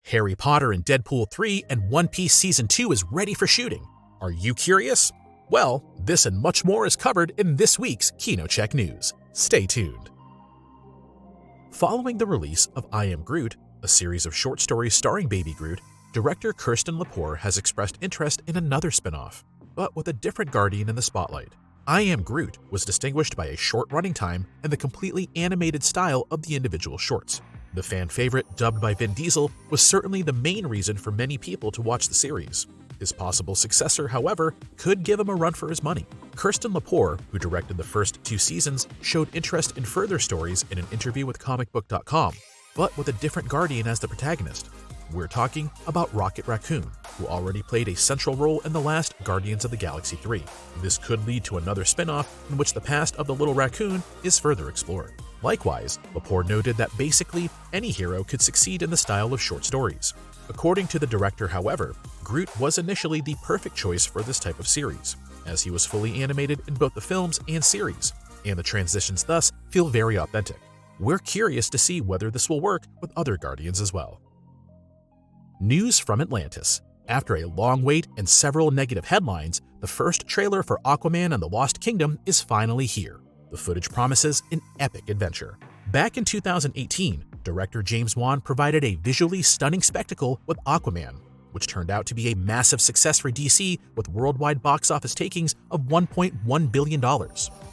Harry Potter and Deadpool 3 and One Piece Season 2 is ready for shooting. Are you curious? Well, this and much more is covered in this week's KinoCheck News. Stay tuned. Following the release of I Am Groot, a series of short stories starring Baby Groot, director Kirsten Lepore has expressed interest in another spin-off, but with a different guardian in the spotlight. I Am Groot was distinguished by a short running time and the completely animated style of the individual shorts. The fan favorite, dubbed by Vin Diesel, was certainly the main reason for many people to watch the series. His possible successor, however, could give him a run for his money. Kirsten Lepore, who directed the first 2 seasons, showed interest in further stories in an interview with KnomicBook.com, but with a different guardian as the protagonist. We're talking about Rocket Raccoon, who already played a central role in the last Guardians of the Galaxy 3. This could lead to another spin-off in which the past of the little raccoon is further explored. Likewise, Lepore noted that basically any hero could succeed in the style of short stories. According to the director, however, Groot was initially the perfect choice for this type of series, as he was fully animated in both the films and series, and the transitions thus feel very authentic. We're curious to see whether this will work with other Guardians as well. News from Atlantis. After a long wait and several negative headlines, the first trailer for Aquaman and the Lost Kingdom is finally here. The footage promises an epic adventure. Back in 2018, director James Wan provided a visually stunning spectacle with Aquaman, which turned out to be a massive success for DC with worldwide box office takings of $1.1 billion.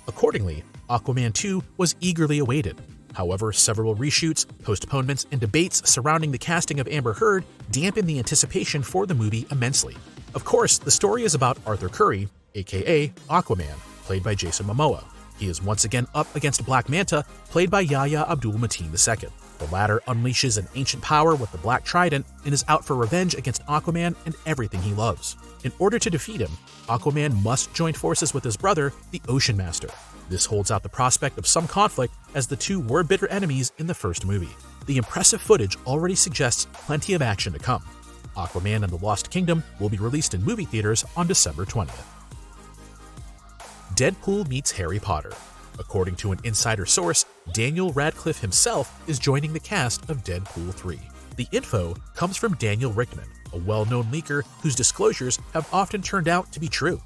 Accordingly, Aquaman 2 was eagerly awaited. However, several reshoots, postponements, and debates surrounding the casting of Amber Heard dampened the anticipation for the movie immensely. Of course, the story is about Arthur Curry, aka Aquaman, played by Jason Momoa. He is once again up against Black Manta, played by Yahya Abdul-Mateen II. The latter unleashes an ancient power with the Black Trident and is out for revenge against Aquaman and everything he loves. In order to defeat him, Aquaman must join forces with his brother, the Ocean Master. This holds out the prospect of some conflict, as the two were bitter enemies in the first movie. The impressive footage already suggests plenty of action to come. Aquaman and the Lost Kingdom will be released in movie theaters on December 20th. Deadpool meets Harry Potter. According to an insider source, Daniel Radcliffe himself is joining the cast of Deadpool 3. The info comes from Daniel Rickman, a well-known leaker whose disclosures have often turned out to be true.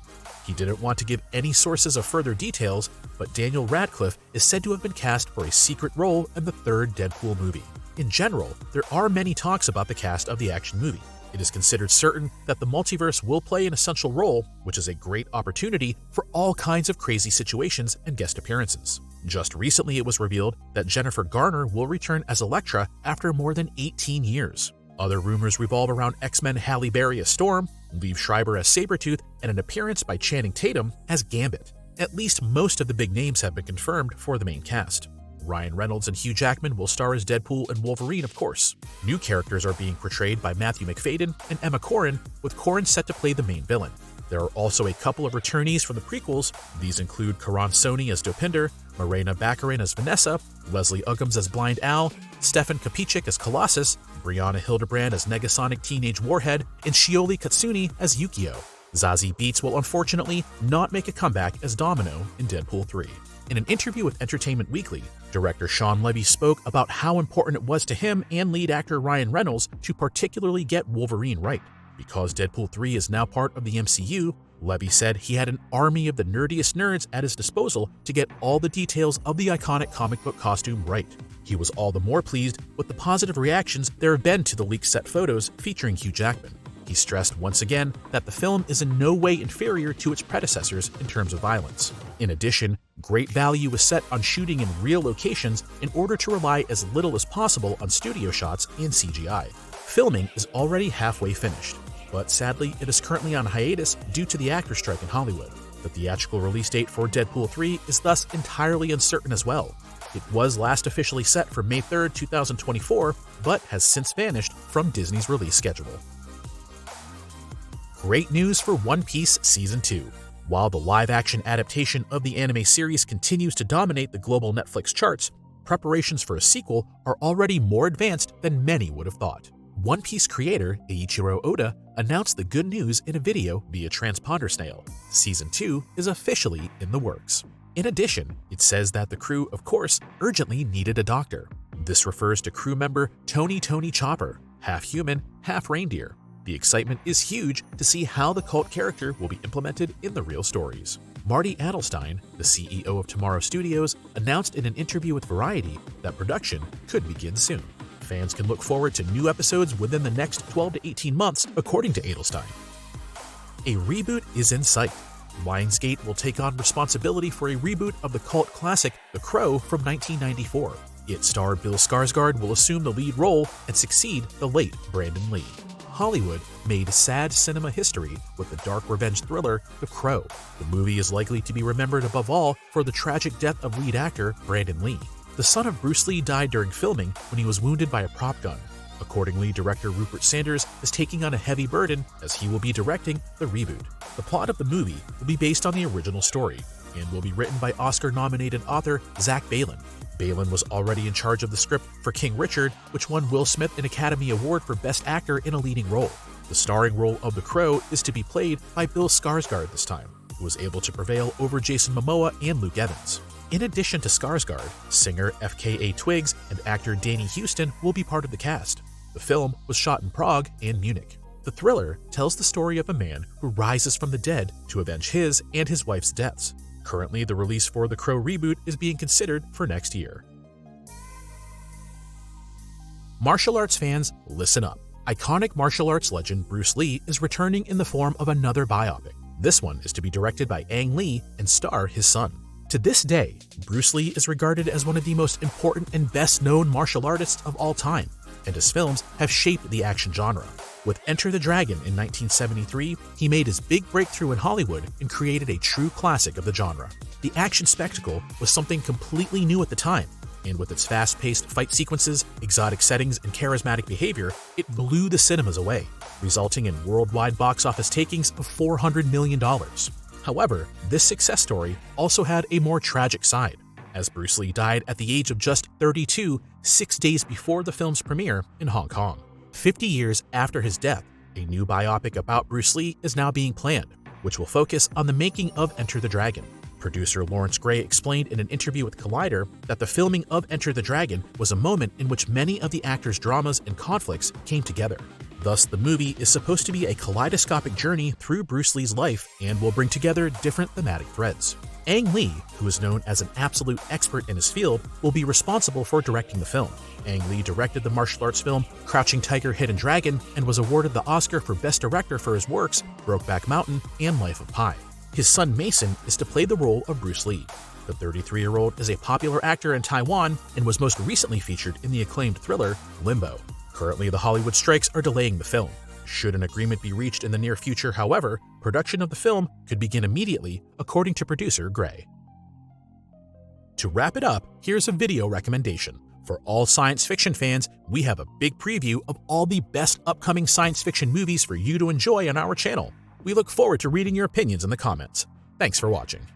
He didn't want to give any sources of further details, but Daniel Radcliffe is said to have been cast for a secret role in the third Deadpool movie. In general, there are many talks about the cast of the action movie. It is considered certain that the multiverse will play an essential role, which is a great opportunity for all kinds of crazy situations and guest appearances. Just recently, it was revealed that Jennifer Garner will return as Elektra after more than 18 years. Other rumors revolve around X-Men Halle Berry as Storm, Liev Schreiber as Sabretooth, and an appearance by Channing Tatum as Gambit. At least most of the big names have been confirmed for the main cast. Ryan Reynolds and Hugh Jackman will star as Deadpool and Wolverine, of course. New characters are being portrayed by Matthew McFadyen and Emma Corrin, with Corrin set to play the main villain. There are also a couple of returnees from the prequels. These include Karan Soni as Dopinder, Morena Baccarin as Vanessa, Leslie Uggams as Blind Al, Stefan Kapicic as Colossus, Brianna Hildebrand as Negasonic Teenage Warhead, and Shioli Katsuni as Yukio. Zazie Beetz will unfortunately not make a comeback as Domino in Deadpool 3. In an interview with Entertainment Weekly, director Sean Levy spoke about how important it was to him and lead actor Ryan Reynolds to particularly get Wolverine right. Because Deadpool 3 is now part of the MCU, Levy said he had an army of the nerdiest nerds at his disposal to get all the details of the iconic comic book costume right. He was all the more pleased with the positive reactions there have been to the leaked set photos featuring Hugh Jackman. He stressed once again that the film is in no way inferior to its predecessors in terms of violence. In addition, great value was set on shooting in real locations in order to rely as little as possible on studio shots and CGI. Filming is already halfway finished, but sadly it is currently on hiatus due to the actor strike in Hollywood. The theatrical release date for Deadpool 3 is thus entirely uncertain as well. It was last officially set for May 3, 2024, but has since vanished from Disney's release schedule. Great news for One Piece Season 2. While the live-action adaptation of the anime series continues to dominate the global Netflix charts, preparations for a sequel are already more advanced than many would have thought. One Piece creator Eiichiro Oda announced the good news in a video via Transponder Snail. Season 2 is officially in the works. In addition, it says that the crew, of course, urgently needed a doctor. This refers to crew member Tony Chopper, half human, half reindeer. The excitement is huge to see how the cult character will be implemented in the real stories. Marty Adelstein, the CEO of Tomorrow Studios, announced in an interview with Variety that production could begin soon. Fans can look forward to new episodes within the next 12 to 18 months, according to Adelstein. A reboot is in sight. Lionsgate will take on responsibility for a reboot of the cult classic The Crow from 1994. Its star Bill Skarsgard will assume the lead role and succeed the late Brandon Lee. Hollywood made sad cinema history with the dark revenge thriller The Crow. The movie is likely to be remembered above all for the tragic death of lead actor Brandon Lee. The son of Bruce Lee died during filming when he was wounded by a prop gun. Accordingly, director Rupert Sanders is taking on a heavy burden as he will be directing the reboot. The plot of the movie will be based on the original story and will be written by Oscar-nominated author Zach Baylin. Baylin was already in charge of the script for King Richard, which won Will Smith an Academy Award for Best Actor in a Leading Role. The starring role of the Crow is to be played by Bill Skarsgard this time, who was able to prevail over Jason Momoa and Luke Evans. In addition to Skarsgard, singer FKA Twigs and actor Danny Houston will be part of the cast. The film was shot in Prague and Munich. The thriller tells the story of a man who rises from the dead to avenge his and his wife's deaths. Currently, the release for The Crow reboot is being considered for next year. Martial arts fans, listen up. Iconic martial arts legend Bruce Lee is returning in the form of another biopic. This one is to be directed by Ang Lee and star his son. To this day, Bruce Lee is regarded as one of the most important and best-known martial artists of all time, and his films have shaped the action genre. With Enter the Dragon in 1973, he made his big breakthrough in Hollywood and created a true classic of the genre. The action spectacle was something completely new at the time, and with its fast-paced fight sequences, exotic settings, and charismatic behavior, it blew the cinemas away, resulting in worldwide box office takings of $400 million. However, this success story also had a more tragic side, as Bruce Lee died at the age of just 32, 6 days before the film's premiere in Hong Kong. 50 years after his death, a new biopic about Bruce Lee is now being planned, which will focus on the making of Enter the Dragon. Producer Lawrence Gray explained in an interview with Collider that the filming of Enter the Dragon was a moment in which many of the actors' dramas and conflicts came together. Thus, the movie is supposed to be a kaleidoscopic journey through Bruce Lee's life and will bring together different thematic threads. Ang Lee, who is known as an absolute expert in his field, will be responsible for directing the film. Ang Lee directed the martial arts film Crouching Tiger, Hidden Dragon and was awarded the Oscar for Best Director for his works Brokeback Mountain and Life of Pi. His son Mason is to play the role of Bruce Lee. The 33-year-old is a popular actor in Taiwan and was most recently featured in the acclaimed thriller Limbo. Currently, the Hollywood strikes are delaying the film. Should an agreement be reached in the near future, however, production of the film could begin immediately, according to producer Gray. To wrap it up, here's a video recommendation. For all science fiction fans, we have a big preview of all the best upcoming science fiction movies for you to enjoy on our channel. We look forward to reading your opinions in the comments. Thanks for watching.